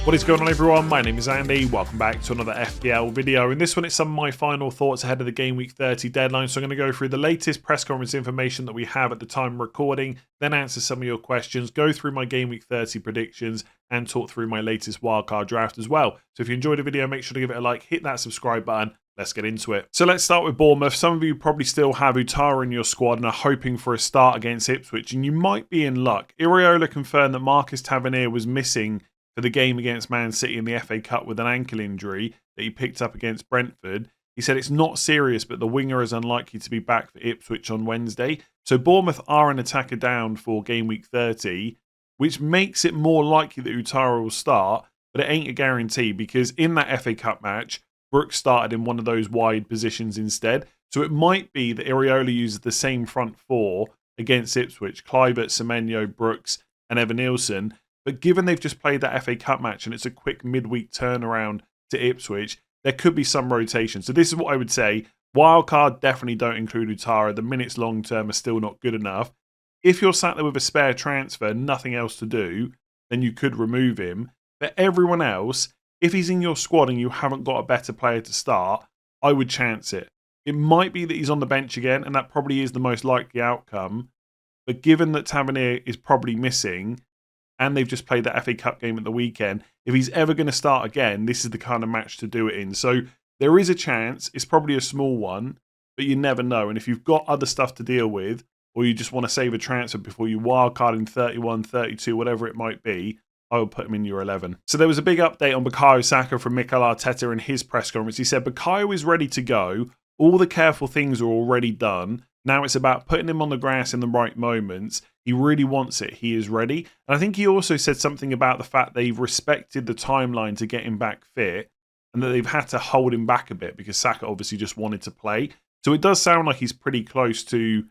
What is going on, everyone? My name is Andy. Welcome back to another FPL video. In this one, it's some of my final thoughts ahead of the Game Week 30 deadline. So I'm going to go through the latest press conference information that we have at the time of recording, then answer some of your questions, go through my Game Week 30 predictions, and talk through my latest wildcard draft as well. So if you enjoyed the video, make sure to give it a like, hit that subscribe button. Let's get into it. So let's start with Bournemouth. Some of you probably still have Ouattara in your squad and are hoping for a start against Ipswich, and you might be in luck. Iraola confirmed that Marcus Tavernier was missing for the game against Man City in the FA Cup with an ankle injury that he picked up against Brentford. He said it's not serious, but the winger is unlikely to be back for Ipswich on Wednesday. So Bournemouth are an attacker down for Game Week 30, which makes it more likely that Ouattara will start, but it ain't a guarantee because in that FA Cup match, Brooks started in one of those wide positions instead. So it might be that Iraola uses the same front four against Ipswich, Kluivert, Semenyo, Brooks and Evan Nielsen. But given they've just played that FA Cup match and it's a quick midweek turnaround to Ipswich, there could be some rotation. So this is what I would say. Wildcard, definitely don't include Ouattara. The minutes long term are still not good enough. If you're sat there with a spare transfer, nothing else to do, then you could remove him. But everyone else, if he's in your squad and you haven't got a better player to start, I would chance it. It might be that he's on the bench again, and that probably is the most likely outcome. But given that Tavernier is probably missing, and they've just played that FA Cup game at the weekend, if he's ever going to start again, this is the kind of match to do it in. So there is a chance. It's probably a small one, but you never know. And if you've got other stuff to deal with, or you just want to save a transfer before you wildcard in 31, 32, whatever it might be, I would put him in your 11. So there was a big update on Bukayo Saka from Mikel Arteta in his press conference. He said, Bukayo is ready to go. All the careful things are already done. Now it's about putting him on the grass in the right moments. He really wants it. He is ready. And I think he also said something about the fact they've respected the timeline to get him back fit and that they've had to hold him back a bit because Saka obviously just wanted to play. So it does sound like he's pretty close to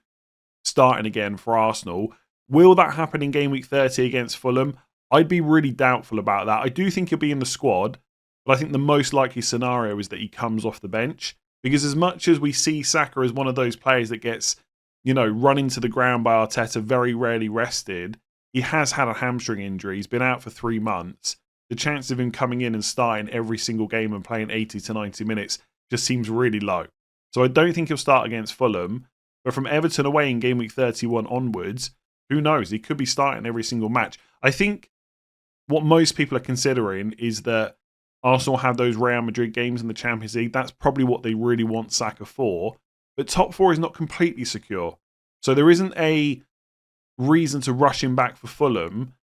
starting again for Arsenal. Will that happen in Game Week 30 against Fulham? I'd be really doubtful about that. I do think he'll be in the squad, but I think the most likely scenario is that he comes off the bench. Because as much as we see Saka as one of those players that gets, run into the ground by Arteta, very rarely rested, he has had a hamstring injury. He's been out for 3 months. The chance of him coming in and starting every single game and playing 80 to 90 minutes just seems really low. So I don't think he'll start against Fulham. But from Everton away in Game Week 31 onwards, who knows? He could be starting every single match. I think what most people are considering is that Arsenal have those Real Madrid games in the Champions League. That's probably what they really want Saka for. But top 4 is not completely secure. So there isn't a reason to rush him back for Fulham.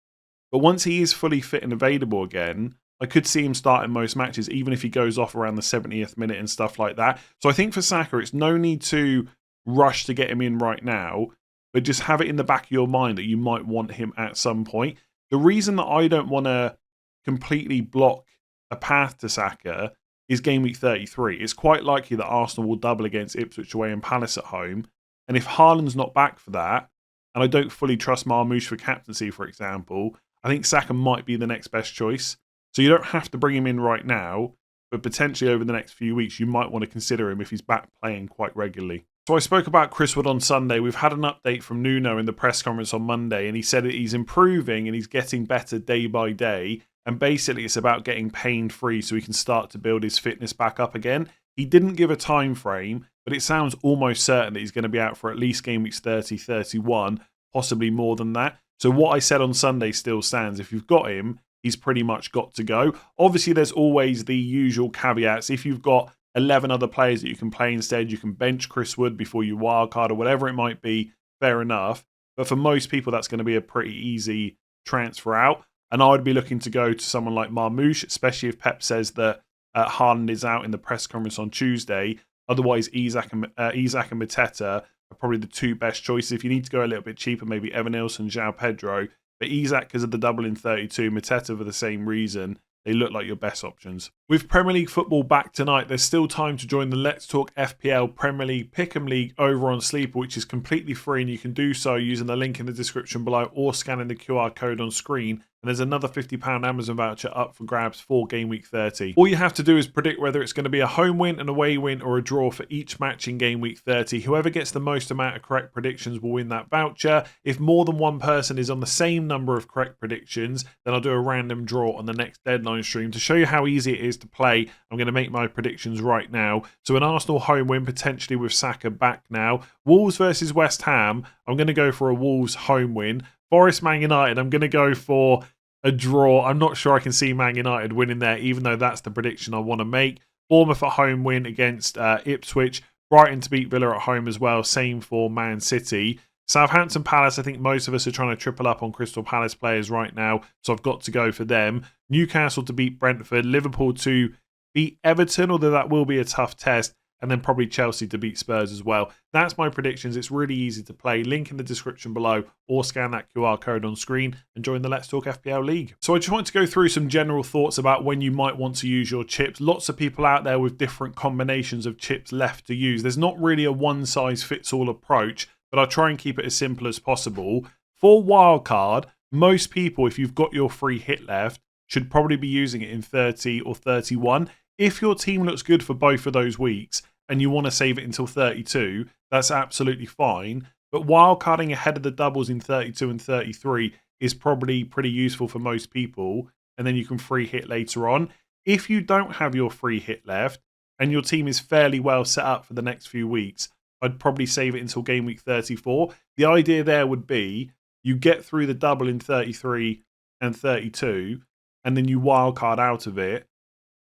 But once he is fully fit and available again, I could see him starting most matches, even if he goes off around the 70th minute and stuff like that. So I think for Saka, it's no need to rush to get him in right now, but just have it in the back of your mind that you might want him at some point. The reason that I don't want to completely block a path to Saka is Game Week 33. It's quite likely that Arsenal will double against Ipswich away and Palace at home. And if Haaland's not back for that, and I don't fully trust Marmoush for captaincy, for example, I think Saka might be the next best choice. So you don't have to bring him in right now, but potentially over the next few weeks, you might want to consider him if he's back playing quite regularly. So I spoke about Chris Wood on Sunday. We've had an update from Nuno in the press conference on Monday, and he said that he's improving and he's getting better day by day. And basically, it's about getting pain-free so he can start to build his fitness back up again. He didn't give a time frame, but it sounds almost certain that he's going to be out for at least Game Weeks 30, 31, possibly more than that. So what I said on Sunday still stands. If you've got him, he's pretty much got to go. Obviously, there's always the usual caveats. If you've got 11 other players that you can play instead, you can bench Chris Wood before you wildcard or whatever it might be, fair enough. But for most people, that's going to be a pretty easy transfer out. And I would be looking to go to someone like Marmoush, especially if Pep says that Haaland is out in the press conference on Tuesday. Otherwise, Isak and Mateta are probably the 2 best choices. If you need to go a little bit cheaper, maybe Evan Nielsen, João Pedro. But Isak because of the double in 32, Mateta for the same reason. They look like your best options. With Premier League football back tonight, there's still time to join the Let's Talk FPL Premier League Pick'em League over on Sleeper, which is completely free, and you can do so using the link in the description below or scanning the QR code on screen. And there's another £50 Amazon voucher up for grabs for Game Week 30. All you have to do is predict whether it's going to be a home win, an away win, or a draw for each match in Game Week 30. Whoever gets the most amount of correct predictions will win that voucher. If more than one person is on the same number of correct predictions, then I'll do a random draw on the next deadline stream. To show you how easy it is to play, I'm going to make my predictions right now. So an Arsenal home win, potentially with Saka back now. Wolves versus West Ham, I'm going to go for a Wolves home win. Forest Man United, I'm going to go for a draw. I'm not sure I can see Man United winning there, even though that's the prediction I want to make. Bournemouth at home win against Ipswich. Brighton to beat Villa at home as well. Same for Man City. Southampton Palace, I think most of us are trying to triple up on Crystal Palace players right now, so I've got to go for them. Newcastle to beat Brentford. Liverpool to beat Everton, although that will be a tough test. And then probably Chelsea to beat Spurs as well. That's my predictions. It's really easy to play. Link in the description below, or scan that QR code on screen and join the Let's Talk FPL League. So I just want to go through some general thoughts about when you might want to use your chips. Lots of people out there with different combinations of chips left to use. There's not really a one-size-fits-all approach, but I'll try and keep it as simple as possible. For Wildcard, most people, if you've got your free hit left, should probably be using it in 30 or 31. If your team looks good for both of those weeks and you want to save it until 32, that's absolutely fine. But wildcarding ahead of the doubles in 32 and 33 is probably pretty useful for most people. And then you can free hit later on. If you don't have your free hit left and your team is fairly well set up for the next few weeks, I'd probably save it until game week 34. The idea there would be you get through the double in 33 and 32, and then you wildcard out of it,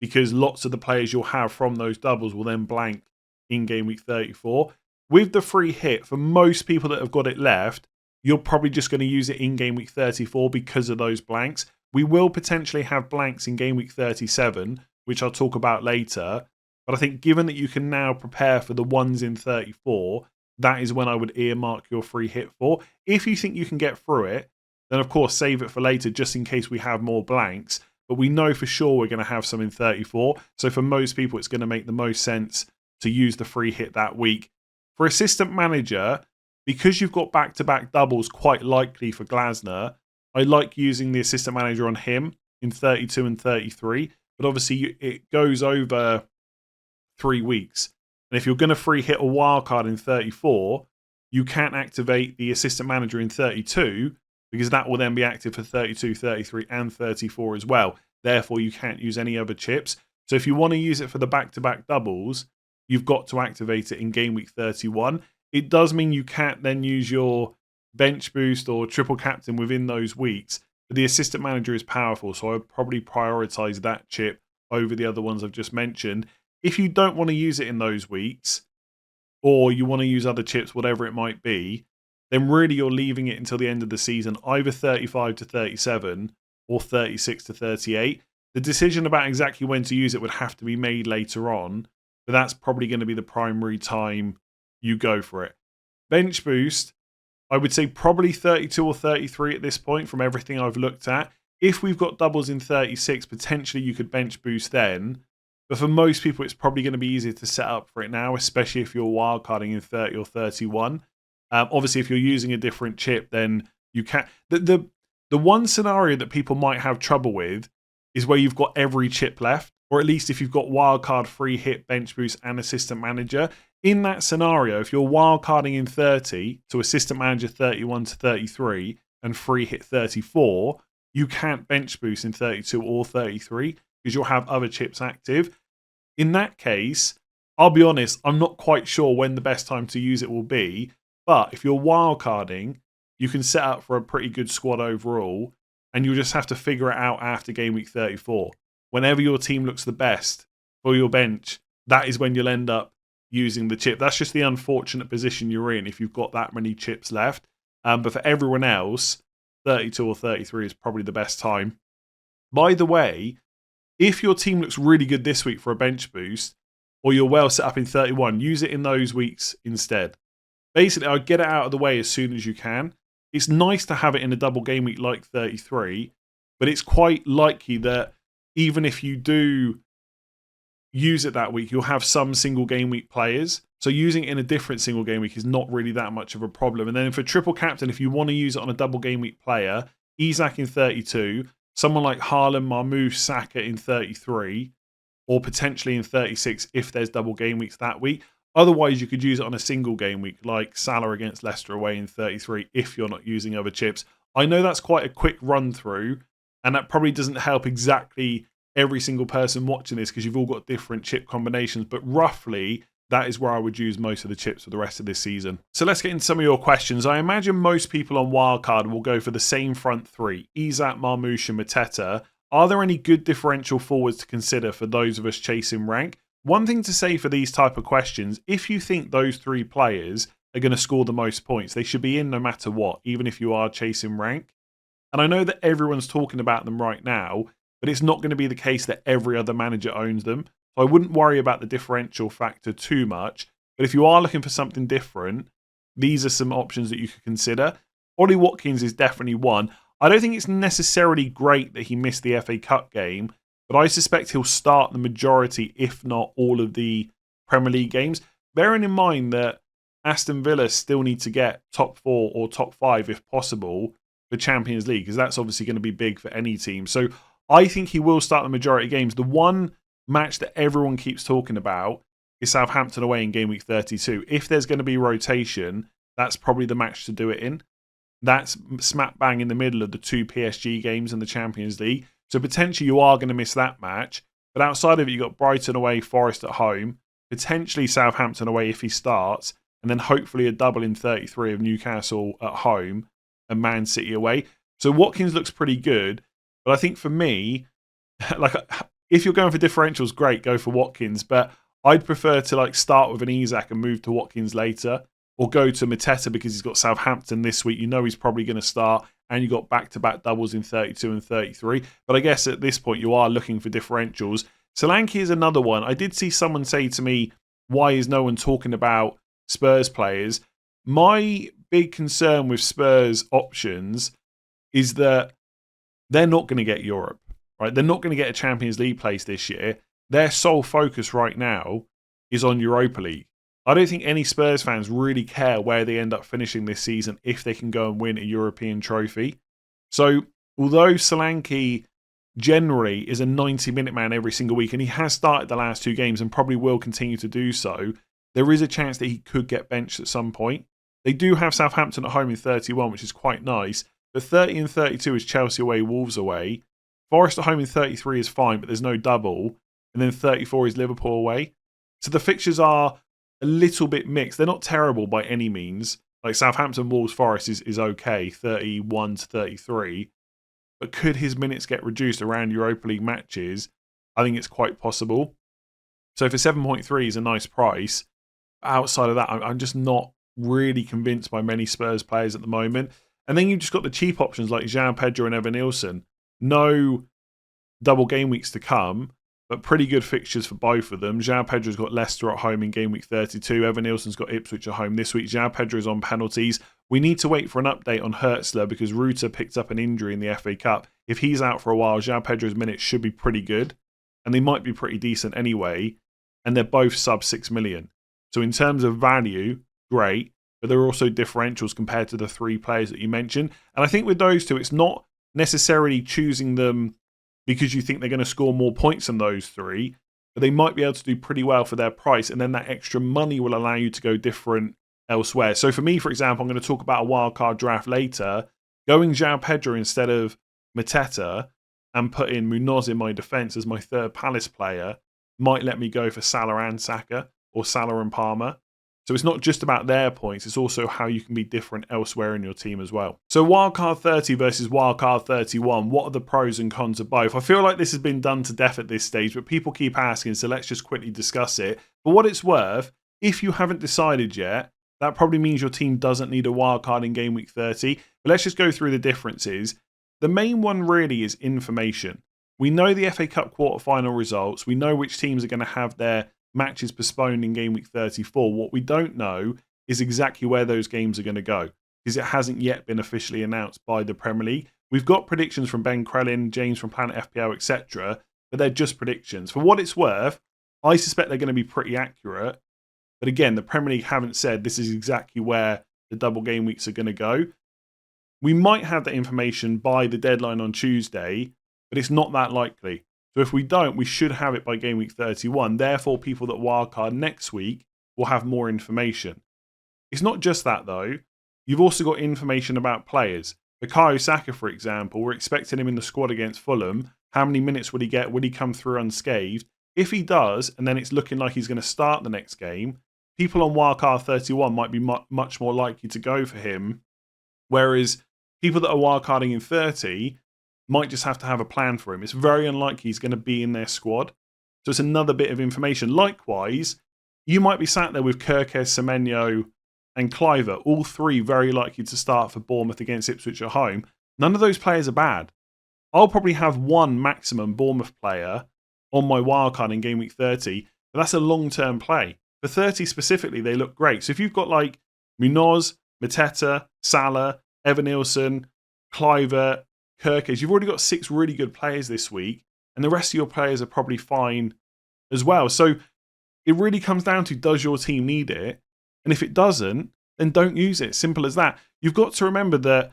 because lots of the players you'll have from those doubles will then blank in game week 34. With the free hit, for most people that have got it left, you're probably just going to use it in game week 34 because of those blanks. We will potentially have blanks in game week 37, which I'll talk about later. But I think given that you can now prepare for the ones in 34, that is when I would earmark your free hit for. If you think you can get through it, then of course save it for later just in case we have more blanks. But we know for sure we're going to have some in 34. So for most people, it's going to make the most sense to use the free hit that week. For assistant manager, because you've got back-to-back doubles quite likely for Glasner, I like using the assistant manager on him in 32 and 33. But obviously it goes over 3 weeks. And if you're going to free hit a wildcard in 34, you can't activate the assistant manager in 32 because that will then be active for 32, 33 and 34 as well. Therefore, you can't use any other chips. So if you want to use it for the back-to-back doubles, you've got to activate it in game week 31. It does mean you can't then use your bench boost or triple captain within those weeks. But the assistant manager is powerful, so I would probably prioritize that chip over the other ones I've just mentioned. If you don't want to use it in those weeks, or you want to use other chips, whatever it might be, then really you're leaving it until the end of the season, either 35 to 37 or 36 to 38. The decision about exactly when to use it would have to be made later on, but that's probably going to be the primary time you go for it. Bench boost, I would say probably 32 or 33 at this point from everything I've looked at. If we've got doubles in 36, potentially you could bench boost then. But for most people, it's probably going to be easier to set up for it now, especially if you're wildcarding in 30 or 31. Obviously, if you're using a different chip, then you can't. The one scenario that people might have trouble with is where you've got every chip left, or at least if you've got wildcard, free hit, bench boost, and assistant manager. In that scenario, if you're wildcarding in 30, so assistant manager 31 to 33, and free hit 34, you can't bench boost in 32 or 33 because you'll have other chips active. In that case, I'll be honest, I'm not quite sure when the best time to use it will be. But if you're wildcarding, you can set up for a pretty good squad overall, and you'll just have to figure it out after game week 34. Whenever your team looks the best for your bench, that is when you'll end up using the chip. That's just the unfortunate position you're in if you've got that many chips left. But for everyone else, 32 or 33 is probably the best time. By the way, if your team looks really good this week for a bench boost, or you're well set up in 31, use it in those weeks instead. Basically, I'd get it out of the way as soon as you can. It's nice to have it in a double game week like 33, but it's quite likely that even if you do use it that week, you'll have some single game week players. So using it in a different single game week is not really that much of a problem. And then for triple captain, if you want to use it on a double game week player, Isak in 32, someone like Haaland, Marmoush, Saka in 33, or potentially in 36 if there's double game weeks that week. Otherwise, you could use it on a single game week like Salah against Leicester away in 33 if you're not using other chips. I know that's quite a quick run through, and that probably doesn't help exactly every single person watching this because you've all got different chip combinations, but roughly that is where I would use most of the chips for the rest of this season. So let's get into some of your questions. I imagine most people on Wildcard will go for the same front three, Isak, Marmoush and Mateta. Are there any good differential forwards to consider for those of us chasing rank? One thing to say for these type of questions, if you think those three players are going to score the most points, they should be in no matter what, even if you are chasing rank. And I know that everyone's talking about them right now, but it's not going to be the case that every other manager owns them. So I wouldn't worry about the differential factor too much. But if you are looking for something different, these are some options that you could consider. Ollie Watkins is definitely one. I don't think it's necessarily great that he missed the FA Cup game, but I suspect he'll start the majority, if not all of the Premier League games. Bearing in mind that Aston Villa still need to get top 4 or top 5 if possible for Champions League, because that's obviously going to be big for any team. So I think he will start the majority of games. The one match that everyone keeps talking about is Southampton away in game week 32. If there's going to be rotation, that's probably the match to do it in. That's smack bang in the middle of the 2 PSG games in the Champions League. So potentially you are going to miss that match. But outside of it, you've got Brighton away, Forest at home, potentially Southampton away if he starts, and then hopefully a double in 33 of Newcastle at home and Man City away. So Watkins looks pretty good. But I think for me, like if you're going for differentials, great, go for Watkins. But I'd prefer to start with an Isak and move to Watkins later, or go to Mateta because he's got Southampton this week. You know he's probably going to start, and you've got back-to-back doubles in 32 and 33. But I guess at this point you are looking for differentials. Solanke is another one. I did see someone say to me, why is no one talking about Spurs players? My big concern with Spurs options is that they're not going to get Europe, right? They're not going to get a Champions League place this year. Their sole focus right now is on Europa League. I don't think any Spurs fans really care where they end up finishing this season if they can go and win a European trophy. So, although Solanke generally is a 90-minute man every single week, and he has started the last 2 games and probably will continue to do so, there is a chance that he could get benched at some point. They do have Southampton at home in 31, which is quite nice. But 30 and 32 is Chelsea away, Wolves away. Forest at home in 33 is fine, but there's no double. And then 34 is Liverpool away. So the fixtures are a little bit mixed. They're not terrible by any means. Like Southampton, Wolves, Forest is okay, 31 to 33. But could his minutes get reduced around Europa League matches? I think it's quite possible. So for 7.3 is a nice price. Outside of that, I'm just not really convinced by many Spurs players at the moment. And then you've just got the cheap options like João Pedro and Evan-Nilsson. No double game weeks to come, but pretty good fixtures for both of them. João Pedro's got Leicester at home in game week 32. Evan-Nilsson's got Ipswich at home this week. João Pedro's on penalties. We need to wait for an update on Hurtzler because Ruta picked up an injury in the FA Cup. If he's out for a while, João Pedro's minutes should be pretty good. And they might be pretty decent anyway. And they're both sub 6 million. So in terms of value, great. But there are also differentials compared to the 3 players that you mentioned. And I think with those 2, it's not necessarily choosing them because you think they're going to score more points than those 3, but they might be able to do pretty well for their price. And then that extra money will allow you to go different elsewhere. So for me, for example, I'm going to talk about a wildcard draft later. Going João Pedro instead of Mateta and put in Munoz in my defence as my 3rd Palace player might let me go for Salah and Saka or Salah and Palmer. So it's not just about their points, it's also how you can be different elsewhere in your team as well. So Wildcard 30 versus Wildcard 31, what are the pros and cons of both? I feel like this has been done to death at this stage, but people keep asking, so let's just quickly discuss it. For what it's worth, if you haven't decided yet, that probably means your team doesn't need a wildcard in game week 30. But let's just go through the differences. The main one really is information. We know the FA Cup quarter-final results. We know which teams are going to have their matches postponed in game week 34. What we don't know is exactly where those games are going to go because it hasn't yet been officially announced by the Premier League. We've got predictions from Ben Crellin, James from Planet FPL, etc., but they're just predictions. For what it's worth, I suspect they're going to be pretty accurate. But again, the Premier League haven't said this is exactly where the double game weeks are going to go. We might have that information by the deadline on Tuesday, but it's not that likely. So if we don't, we should have it by game week 31. Therefore, people that wildcard next week will have more information. It's not just that, though. You've also got information about players. Bukayo Saka, for example, we're expecting him in the squad against Fulham. How many minutes would he get? Would he come through unscathed? If he does, and then it's looking like he's going to start the next game, people on wildcard 31 might be much more likely to go for him. Whereas people that are wildcarding in 30 might just have to have a plan for him. It's very unlikely he's going to be in their squad. So it's another bit of information. Likewise, you might be sat there with Kirkes, Semenyo, and Cliver, all three very likely to start for Bournemouth against Ipswich at home. None of those players are bad. I'll probably have one maximum Bournemouth player on my wildcard in game week 30, but that's a long-term play. For 30 specifically, they look great. So if you've got like Munoz, Mateta, Salah, Evanilson, Cliver, Kirkes, you've already got 6 really good players this week, and the rest of your players are probably fine as well. So it really comes down to, does your team need it? And if it doesn't, then don't use it. Simple as that. You've got to remember that,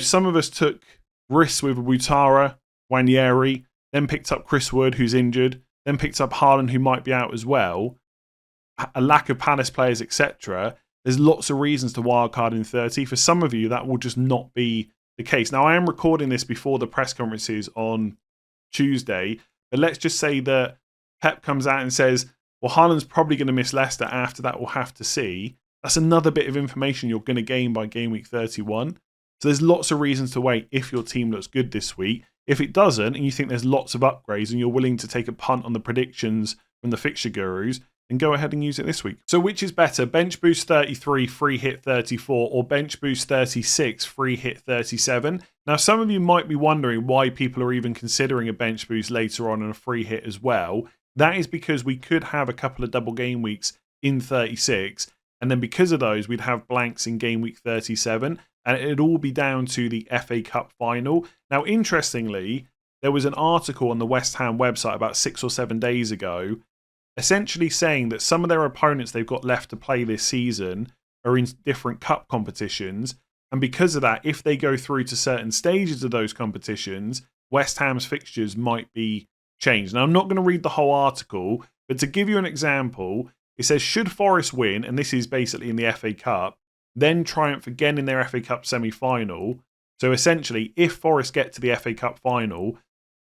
some of us took risks with Ouattara, Nwaneri, then picked up Chris Wood, who's injured, then picked up Haaland, who might be out as well. A lack of Palace players, etc. There's lots of reasons to wildcard in 30. For some of you, that will just not be the case. Now, I am recording this before the press conferences on Tuesday, but let's just say that Pep comes out and says, well, Haaland's probably going to miss Leicester. After that, we'll have to see. That's another bit of information you're going to gain by game week 31. So there's lots of reasons to wait if your team looks good this week. If it doesn't, and you think there's lots of upgrades and you're willing to take a punt on the predictions from the fixture gurus, then go ahead and use it this week. So which is better, Bench Boost 33, free hit 34, or Bench Boost 36, free hit 37? Now, some of you might be wondering why people are even considering a Bench Boost later on and a free hit as well. That is because we could have a couple of double game weeks in 36, and then because of those, we'd have blanks in game week 37, and it'd all be down to the FA Cup final. Now, interestingly, there was an article on the West Ham website about 6 or 7 days ago, essentially saying that some of their opponents they've got left to play this season are in different cup competitions, and because of that, if they go through to certain stages of those competitions, West Ham's fixtures might be changed. Now, I'm not going to read the whole article, but to give you an example, it says, should Forest win, and this is basically in the FA Cup, then triumph again in their FA Cup semi-final. So essentially, if Forest get to the FA Cup final,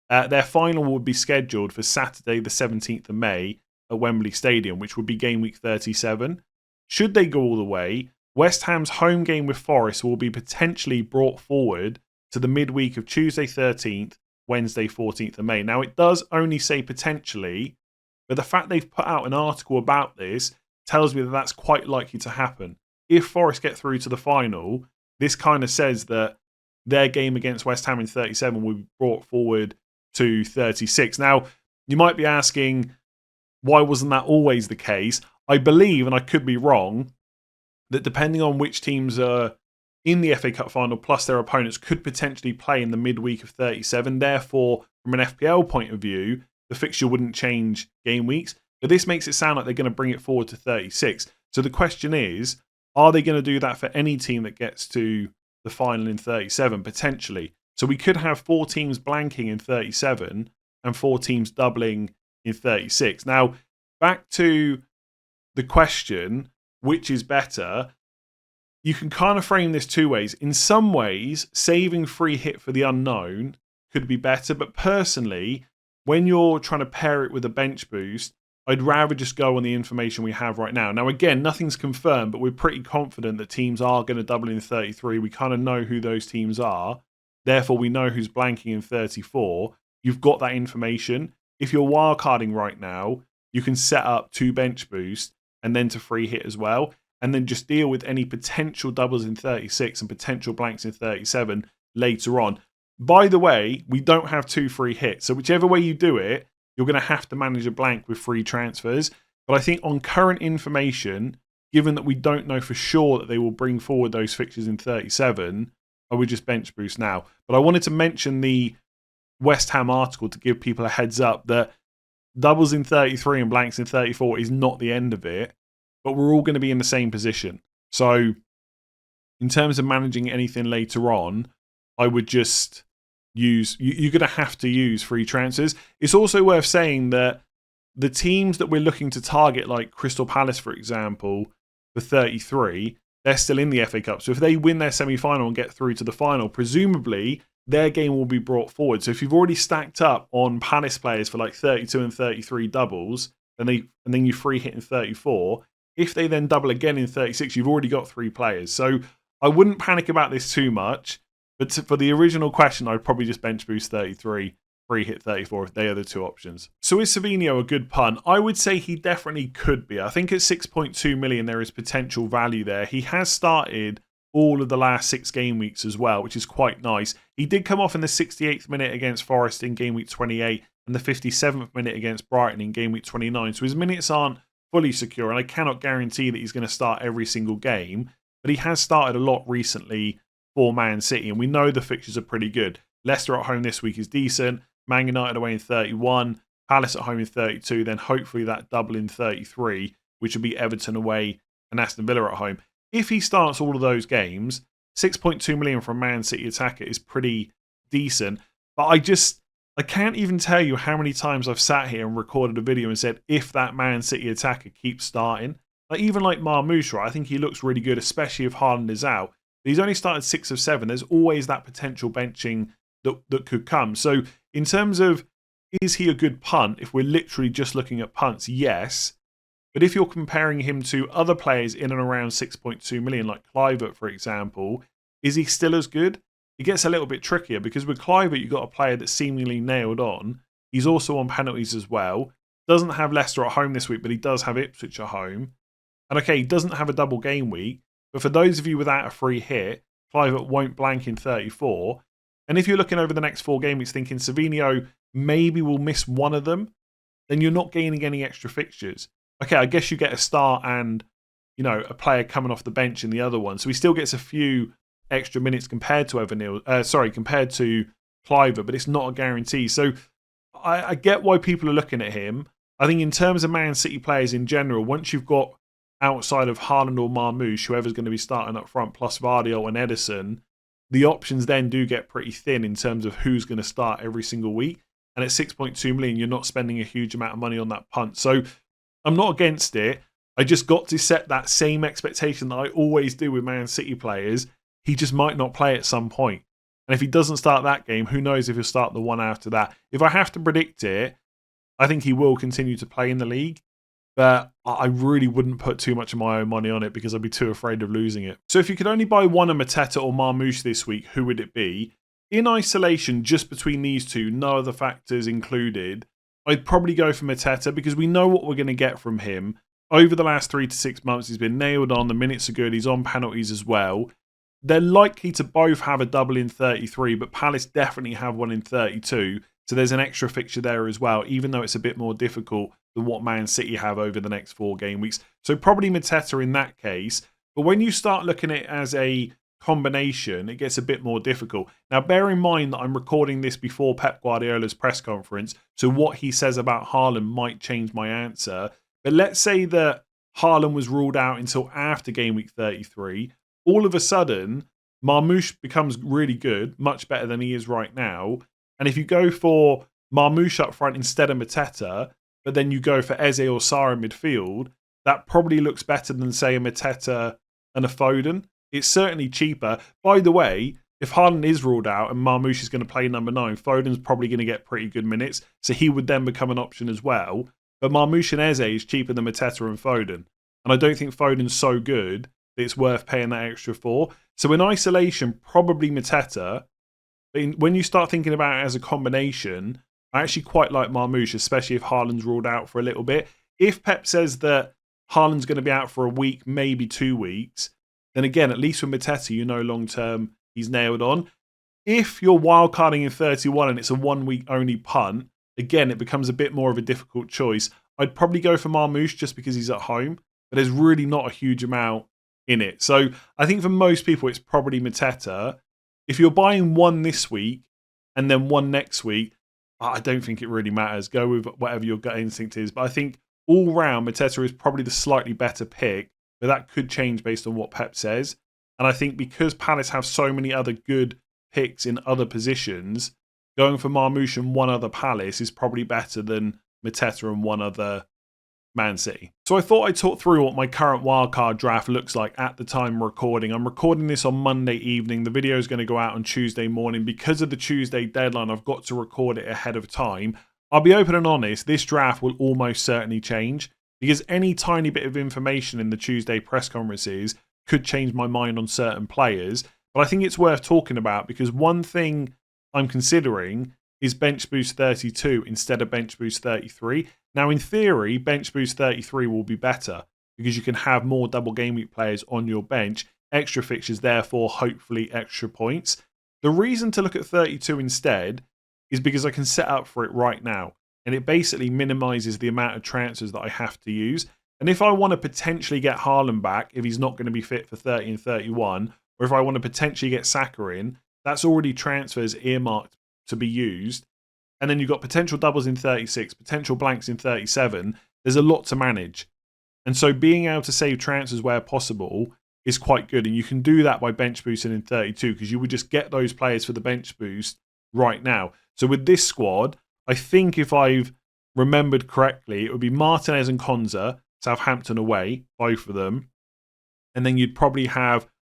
their final would be scheduled for Saturday the 17th of May at Wembley Stadium, which would be game week 37. Should they go all the way, West Ham's home game with Forest will be potentially brought forward to the midweek of Tuesday 13th, Wednesday 14th of May. Now, it does only say potentially, but the fact they've put out an article about this tells me that that's quite likely to happen. If Forest get through to the final, this kind of says that their game against West Ham in 37 will be brought forward to 36. Now, you might be asking, why wasn't that always the case? I believe, and I could be wrong, that depending on which teams are in the FA Cup final, plus their opponents could potentially play in the midweek of 37. Therefore, from an FPL point of view, the fixture wouldn't change game weeks. But this makes it sound like they're going to bring it forward to 36. So the question is, are they going to do that for any team that gets to the final in 37? Potentially. So we could have 4 teams blanking in 37 and 4 teams doubling in 36. Now, back to the question, which is better? You can kind of frame this 2 ways. In some ways, saving free hit for the unknown could be better. But personally, when you're trying to pair it with a bench boost, I'd rather just go on the information we have right now. Now, again, nothing's confirmed, but we're pretty confident that teams are going to double in 33. We kind of know who those teams are. Therefore, we know who's blanking in 34. You've got that information. If you're wildcarding right now, you can set up 2 bench boosts and then to free hit as well. And then just deal with any potential doubles in 36 and potential blanks in 37 later on. By the way, we don't have 2 free hits. So whichever way you do it, you're going to have to manage a blank with free transfers. But I think on current information, given that we don't know for sure that they will bring forward those fixtures in 37, I would just bench boost now. But I wanted to mention the West Ham article to give people a heads up that doubles in 33 and blanks in 34 is not the end of it, but we're all going to be in the same position. So in terms of managing anything later on, I would just use, you're going to have to use free transfers. It's also worth saying that the teams that we're looking to target, like Crystal Palace, for example, for 33, they're still in the FA Cup. So if they win their semi-final and get through to the final, presumably their game will be brought forward. So if you've already stacked up on Palace players for like 32 and 33 doubles, and then you free hit in 34, if they then double again in 36, you've already got 3 players. So I wouldn't panic about this too much. But for the original question, I'd probably just bench boost 33, free hit 34 if they are the 2 options. So is Savinho a good punt? I would say he definitely could be. I think at 6.2 million, there is potential value there. He has started all of the last 6 game weeks as well, which is quite nice. He did come off in the 68th minute against Forest in game week 28 and the 57th minute against Brighton in game week 29. So his minutes aren't fully secure, and I cannot guarantee that he's going to start every single game, but he has started a lot recently for Man City, and we know the fixtures are pretty good. Leicester at home this week is decent, Man United away in 31, Palace at home in 32, then hopefully that double in 33, which would be Everton away and Aston Villa at home. If he starts all of those games, 6.2 million from Man City attacker is pretty decent, but I can't even tell you how many times I've sat here and recorded a video and said, if that Man City attacker keeps starting, like even like Marmoush, right? I think he looks really good, especially if Haaland is out. But he's only started 6 of 7. There's always that potential benching that could come. So in terms of, is he a good punt? If we're literally just looking at punts, yes. But if you're comparing him to other players in and around 6.2 million, like Kluivert, for example, is he still as good? It gets a little bit trickier because with Kluivert, you've got a player that's seemingly nailed on. He's also on penalties as well. Doesn't have Leicester at home this week, but he does have Ipswich at home. And okay, he doesn't have a double game week, but for those of you without a free hit, Kluivert won't blank in 34. And if you're looking over the next 4 game weeks thinking Savinho maybe will miss one of them, then you're not gaining any extra fixtures. Okay, I guess you get a start and, you know, a player coming off the bench in the other one. So he still gets a few extra minutes compared to compared to Kluivert, but it's not a guarantee. So I get why people are looking at him. I think in terms of Man City players in general, once you've got outside of Haaland or Marmoush, whoever's going to be starting up front, plus Vardio and Ederson, the options then do get pretty thin in terms of who's going to start every single week. And at 6.2 million, you're not spending a huge amount of money on that punt. So I'm not against it. I just got to set that same expectation that I always do with Man City players. He just might not play at some point. And if he doesn't start that game, who knows if he'll start the one after that. If I have to predict it, I think he will continue to play in the league. But I really wouldn't put too much of my own money on it because I'd be too afraid of losing it. So if you could only buy one of Mateta or Marmoush this week, who would it be? In isolation, just between these two, no other factors included, I'd probably go for Mateta because we know what we're going to get from him. Over the last 3 to 6 months, he's been nailed on. The minutes are good. He's on penalties as well. They're likely to both have a double in 33, but Palace definitely have one in 32. So there's an extra fixture there as well, even though it's a bit more difficult than what Man City have over the next 4 game weeks. So probably Mateta in that case. But when you start looking at it as a combination, it gets a bit more difficult. Now, bear in mind that I'm recording this before Pep Guardiola's press conference, so what he says about Haaland might change my answer. But let's say that Haaland was ruled out until after game week 33. All of a sudden, Marmoush becomes really good, much better than he is right now. And if you go for Marmoush up front instead of Mateta, but then you go for Eze or Sarr in midfield, that probably looks better than, say, a Mateta and a Foden. It's certainly cheaper. By the way, if Haaland is ruled out and Marmoush is going to play number 9, Foden's probably going to get pretty good minutes, so he would then become an option as well. But Marmoush and Eze is cheaper than Mateta and Foden. And I don't think Foden's so good that it's worth paying that extra for. So in isolation, probably Mateta. But when you start thinking about it as a combination, I actually quite like Marmoush, especially if Haaland's ruled out for a little bit. If Pep says that Haaland's going to be out for a week, maybe 2 weeks, then again, at least with Mateta, you know long term he's nailed on. If you're wildcarding in 31 and it's a 1 week only punt, again, it becomes a bit more of a difficult choice. I'd probably go for Marmoush just because he's at home, but there's really not a huge amount in it. So I think for most people, it's probably Mateta. If you're buying one this week and then one next week, I don't think it really matters. Go with whatever your gut instinct is. But I think all round, Mateta is probably the slightly better pick, but that could change based on what Pep says. And I think because Palace have so many other good picks in other positions, going for Marmoush and one other Palace is probably better than Mateta and one other Man City. So I thought I'd talk through what my current wildcard draft looks like at the time of recording. I'm recording this on Monday evening. The video is going to go out on Tuesday morning. Because of the Tuesday deadline, I've got to record it ahead of time. I'll be open and honest, this draft will almost certainly change because any tiny bit of information in the Tuesday press conferences could change my mind on certain players. But I think it's worth talking about because one thing I'm considering is bench boost 32 instead of bench boost 33. Now, in theory, bench boost 33 will be better because you can have more double game week players on your bench, extra fixtures, therefore, hopefully extra points. The reason to look at 32 instead is because I can set up for it right now. And it basically minimizes the amount of transfers that I have to use. And if I want to potentially get Haaland back, if he's not going to be fit for 30 and 31, or if I want to potentially get Saka in, that's already transfers earmarked to be used. And then you've got potential doubles in 36, potential blanks in 37. There's a lot to manage. And so being able to save transfers where possible is quite good. And you can do that by bench boosting in 32 because you would just get those players for the bench boost right now. So with this squad, I think if I've remembered correctly, it would be Martinez and Konza, Southampton away, both of them. And then you'd probably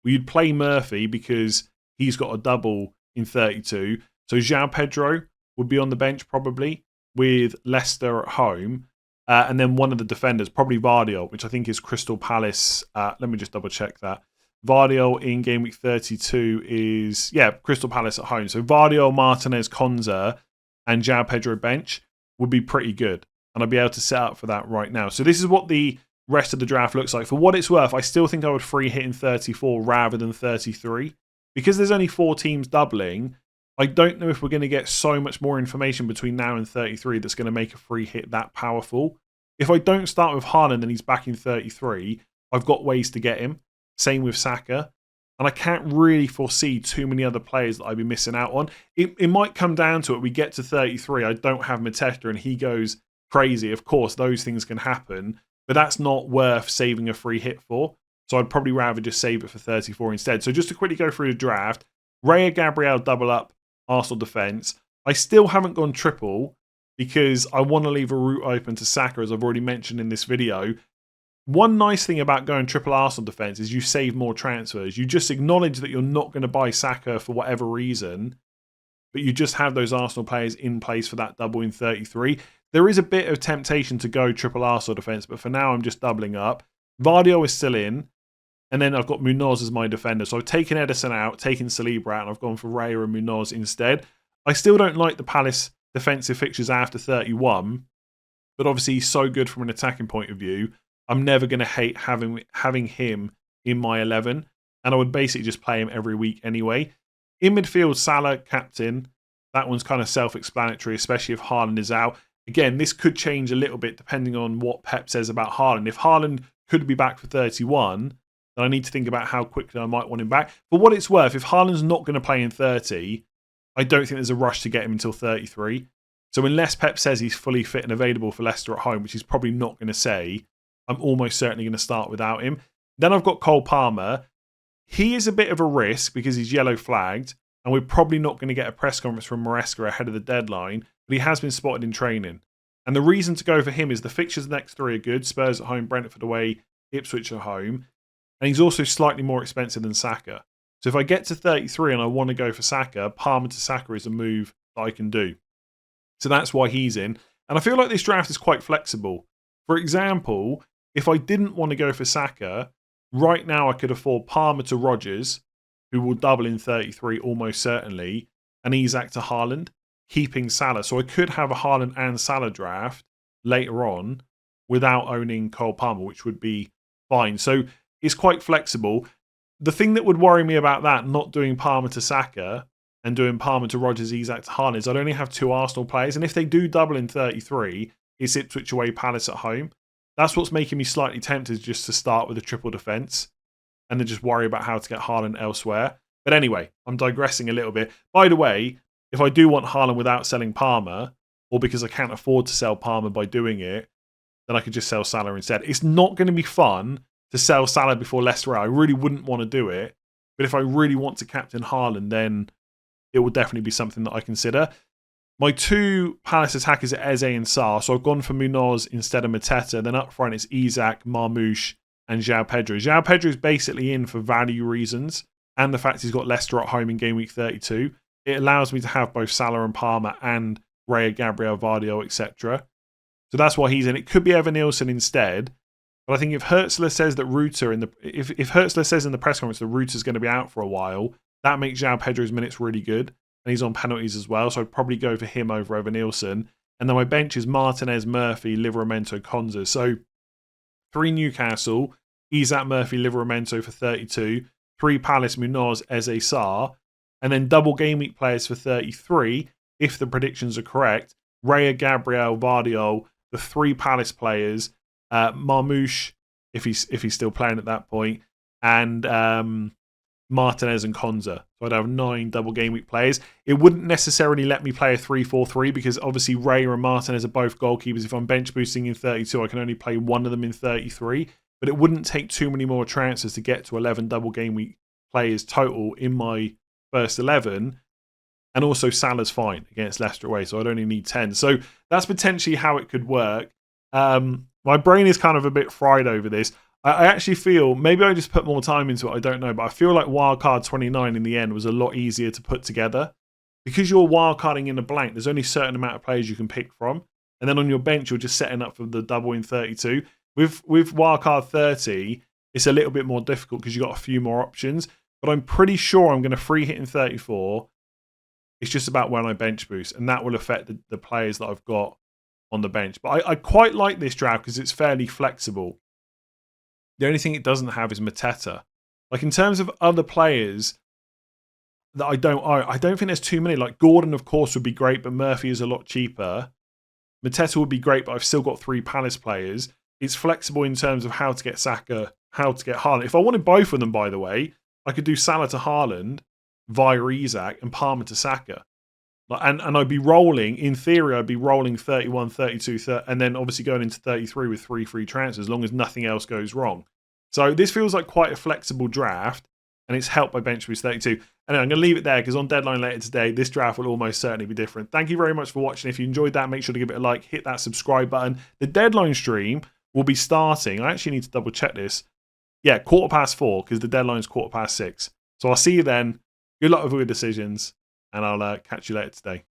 you'd play Murphy because he's got a double in 32. So João Pedro would be on the bench probably with Leicester at home. And then one of the defenders, probably Vardiol, which I think is Crystal Palace. Let me just double check that. Vardiol in game week 32 is, Crystal Palace at home. So Vardiol, Martinez, Konza, and João Pedro bench would be pretty good. And I'd be able to set up for that right now. So this is what the rest of the draft looks like. For what it's worth, I still think I would free hit in 34 rather than 33. Because there's only 4 teams doubling, I don't know if we're going to get so much more information between now and 33 that's going to make a free hit that powerful. If I don't start with Haaland and he's back in 33, I've got ways to get him. Same with Saka. And I can't really foresee too many other players that I'd be missing out on. It might come down to it. We get to 33, I don't have Mateta and he goes crazy. Of course, those things can happen. But that's not worth saving a free hit for. So I'd probably rather just save it for 34 instead. So just to quickly go through the draft. Raya Gabriel double up Arsenal defence. I still haven't gone triple because I want to leave a route open to Saka, as I've already mentioned in this video. One nice thing about going triple Arsenal defence is you save more transfers. You just acknowledge that you're not going to buy Saka for whatever reason, but you just have those Arsenal players in place for that double in 33. There is a bit of temptation to go triple Arsenal defence, but for now I'm just doubling up. Vardiol is still in, and then I've got Munoz as my defender. So I've taken Edison out, taken Saliba out, and I've gone for Raya and Munoz instead. I still don't like the Palace defensive fixtures after 31, but obviously he's so good from an attacking point of view. I'm never going to hate having him in my 11, and I would basically just play him every week anyway. In midfield, Salah, captain. That one's kind of self-explanatory, especially if Haaland is out. Again, this could change a little bit depending on what Pep says about Haaland. If Haaland could be back for 31, then I need to think about how quickly I might want him back. For what it's worth, if Haaland's not going to play in 30, I don't think there's a rush to get him until 33. So unless Pep says he's fully fit and available for Leicester at home, which he's probably not going to say, I'm almost certainly going to start without him. Then I've got Cole Palmer. He is a bit of a risk because he's yellow flagged, and we're probably not going to get a press conference from Maresca ahead of the deadline, but he has been spotted in training. And the reason to go for him is the fixtures next 3 are good. Spurs at home, Brentford away, Ipswich at home. And he's also slightly more expensive than Saka. So if I get to 33 and I want to go for Saka, Palmer to Saka is a move that I can do. So that's why he's in. And I feel like this draft is quite flexible. For example, if I didn't want to go for Saka, right now I could afford Palmer to Rodgers, who will double in 33 almost certainly, and Isak to Haaland, keeping Salah. So I could have a Haaland and Salah draft later on without owning Cole Palmer, which would be fine. So it's quite flexible. The thing that would worry me about that, not doing Palmer to Saka and doing Palmer to Rodgers, Isak to Haaland, is I'd only have 2 Arsenal players. And if they do double in 33, it's Ipswich away, Palace at home. That's what's making me slightly tempted just to start with a triple defence and then just worry about how to get Haaland elsewhere. But anyway, I'm digressing a little bit. By the way, if I do want Haaland without selling Palmer, or because I can't afford to sell Palmer by doing it, then I could just sell Salah instead. It's not going to be fun to sell Salah before Leicester. I really wouldn't want to do it. But if I really want to captain Haaland, then it will definitely be something that I consider. My 2 Palace attackers are Eze and Sarr, so I've gone for Munoz instead of Mateta. Then up front it's Isak, Marmoush, and João Pedro. João Pedro is basically in for value reasons, and the fact he's got Leicester at home in game week 32. It allows me to have both Salah and Palmer and Raya, Gabriel, Vardio, etc. So that's why he's in. It could be Evan Nielsen instead. But I think if Hertzler says that if Hertzler says in the press conference that Ruter's going to be out for a while, that makes João Pedro's minutes really good. And he's on penalties as well, so I'd probably go for him over Evan Nielsen. And then my bench is Martinez, Murphy, Livramento, Konza. So 3 Newcastle, Isak, Murphy, Livramento for 32. 3 Palace, Munoz, Eze, Sarr. And then double game week players for 33, if the predictions are correct. Raya, Gabriel, Vardio, the 3 Palace players, Marmoush, if he's still playing at that point, and Martinez and Konza. So I'd have 9 double game week players. It wouldn't necessarily let me play a 3-4-3 because obviously Raya and Martinez are both goalkeepers. If I'm bench boosting in 32, I can only play one of them in 33. But it wouldn't take too many more transfers to get to 11 double game week players total in my first 11. And also Salah's fine against Leicester away, so I'd only need 10. So that's potentially how it could work. My brain is kind of a bit fried over this. I actually feel, maybe I just put more time into it, I don't know, but I feel like Wildcard 29 in the end was a lot easier to put together. Because you're wildcarding in a blank, there's only a certain amount of players you can pick from. And then on your bench, you're just setting up for the double in 32. With Wildcard 30, it's a little bit more difficult because you've got a few more options. But I'm pretty sure I'm going to free hit in 34. It's just about when I bench boost, and that will affect the players that I've got on the bench. But I quite like this draft because it's fairly flexible. The only thing it doesn't have is Mateta. Like in terms of other players that I don't think there's too many. Like Gordon, of course, would be great, but Murphy is a lot cheaper. Mateta would be great, but I've still got 3 Palace players. It's flexible in terms of how to get Saka, how to get Haaland. If I wanted both of them, by the way, I could do Salah to Haaland via Isak and Palmer to Saka. And I'd be rolling, in theory, I'd be rolling 31, 32, 30, and then obviously going into 33 with 3 free transfers as long as nothing else goes wrong. So this feels like quite a flexible draft, and it's helped by bench boost 32. Anyway, I'm going to leave it there because on deadline later today, this draft will almost certainly be different. Thank you very much for watching. If you enjoyed that, make sure to give it a like, hit that subscribe button. The deadline stream will be starting. I actually need to double check this. Yeah, 4:15 because the deadline is 6:15. So I'll see you then. Good luck with all your decisions, and I'll catch you later today.